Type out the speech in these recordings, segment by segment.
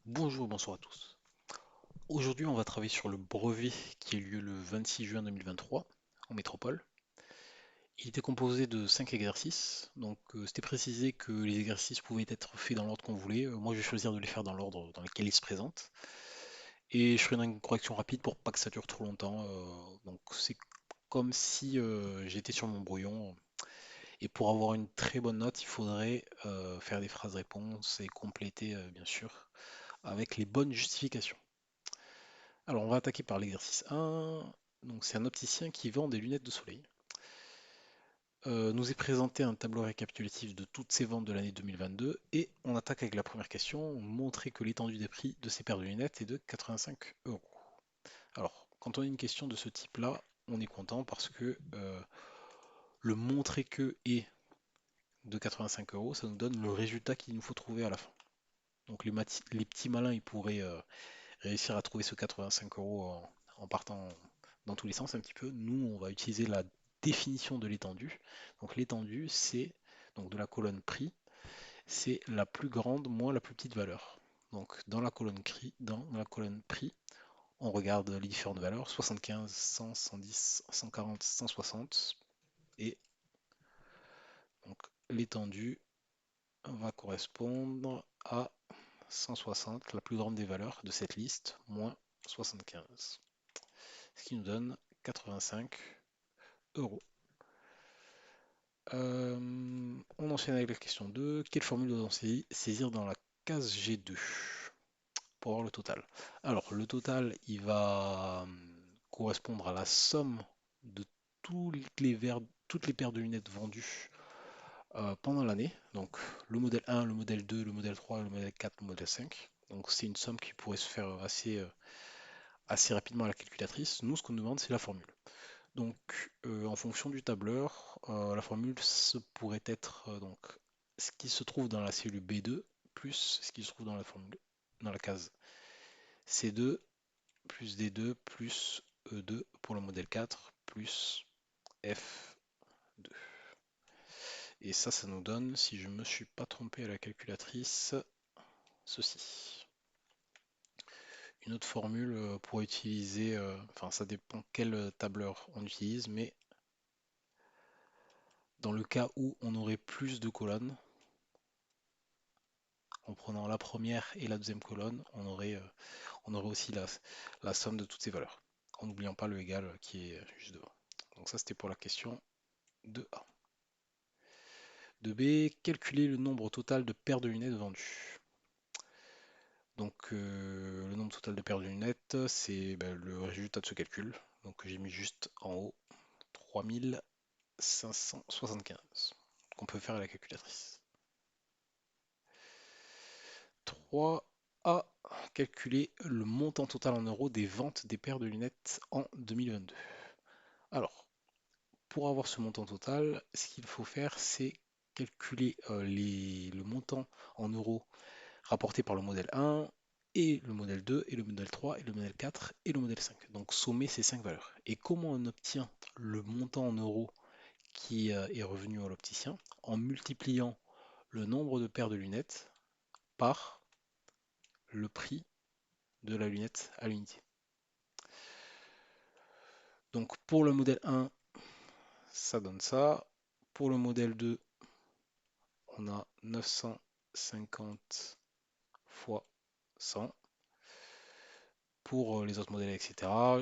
Bonjour, bonsoir à tous. Aujourd'hui, on va travailler sur le brevet qui a eu lieu le 26 juin 2023 en métropole. Il était composé de 5 exercices, donc c'était précisé que les exercices pouvaient être faits dans l'ordre qu'on voulait. Moi, je vais choisir de les faire dans l'ordre dans lequel ils se présentent. Et je ferai une correction rapide pour pas que ça dure trop longtemps. Donc c'est comme si j'étais sur mon brouillon. Et pour avoir une très bonne note, il faudrait faire des phrases-réponses et compléter, bien sûr, avec les bonnes justifications. Alors, on va attaquer par l'exercice 1. Donc, c'est un opticien qui vend des lunettes de soleil. Nous est présenté un tableau récapitulatif de toutes ses ventes de l'année 2022 et on attaque avec la première question, montrer que l'étendue des prix de ces paires de lunettes est de 85 euros. Alors, quand on a une question de ce type-là, on est content parce que le montrer que est de 85 euros, ça nous donne le résultat qu'il nous faut trouver à la fin. Donc, les petits malins, ils pourraient réussir à trouver ce 85 euros en partant dans tous les sens un petit peu. Nous, on va utiliser la définition de l'étendue. Donc l'étendue, c'est donc de la colonne prix, c'est la plus grande moins la plus petite valeur. Donc dans la colonne prix, on regarde les différentes valeurs, 75, 100, 110, 140, 160, et donc l'étendue va correspondre à 160, la plus grande des valeurs de cette liste, moins 75. Ce qui nous donne 85 euros. On enchaîne avec la question 2. Quelle formule doit-on saisir dans la case G2 pour avoir le total? Alors, le total, il va correspondre à la somme de toutes les paires de lunettes vendues pendant l'année. Donc, le modèle 1, le modèle 2, le modèle 3, le modèle 4, le modèle 5. Donc, c'est une somme qui pourrait se faire assez rapidement à la calculatrice. Nous, ce qu'on nous demande, c'est la formule. Donc, en fonction du tableur, la formule pourrait être donc ce qui se trouve dans la cellule B2 plus ce qui se trouve dans dans la case C2 plus D2 plus E2 pour le modèle 4 plus F2. Et ça nous donne, si je ne me suis pas trompé à la calculatrice, ceci. Une autre formule pour utiliser, enfin ça dépend quel tableur on utilise, mais dans le cas où on aurait plus de colonnes, en prenant la première et la deuxième colonne, on aurait aussi la somme de toutes ces valeurs, en n'oubliant pas le égal qui est juste devant. Donc ça c'était pour la question de A. De B, calculer le nombre total de paires de lunettes vendues. Donc le nombre total de paires de lunettes, c'est le résultat de ce calcul. Donc j'ai mis juste en haut 3575 qu'on peut faire à la calculatrice. 3A, calculer le montant total en euros des ventes des paires de lunettes en 2022. Alors, pour avoir ce montant total, ce qu'il faut faire, c'est calculer le montant en euros rapporté par le modèle 1, et le modèle 2, et le modèle 3, et le modèle 4, et le modèle 5. Donc sommer ces 5 valeurs. Et comment on obtient le montant en euros qui est revenu à l'opticien? En multipliant le nombre de paires de lunettes par le prix de la lunette à l'unité. Donc pour le modèle 1, ça donne ça. Pour le modèle 2, on a 950 fois 100 pour les autres modèles, etc.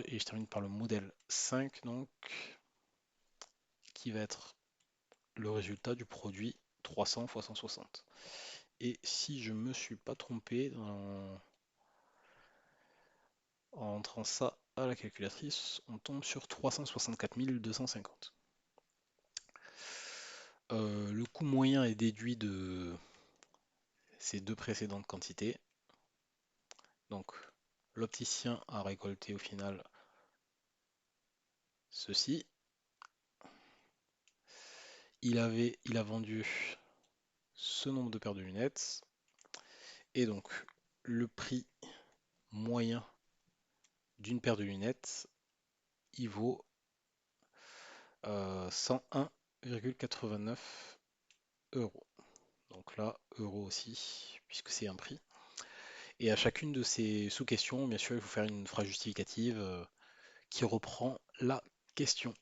Et je termine par le modèle 5, donc, qui va être le résultat du produit 300 fois 160. Et si je me suis pas trompé en entrant ça à la calculatrice, on tombe sur 364 250. Le coût moyen est déduit de ces deux précédentes quantités. Donc l'opticien a récolté au final ceci. Il a vendu ce nombre de paires de lunettes. Et donc le prix moyen d'une paire de lunettes, il vaut 101,89 euros. Donc là, euro aussi, puisque c'est un prix. Et à chacune de ces sous-questions, bien sûr, il faut faire une phrase justificative qui reprend la question.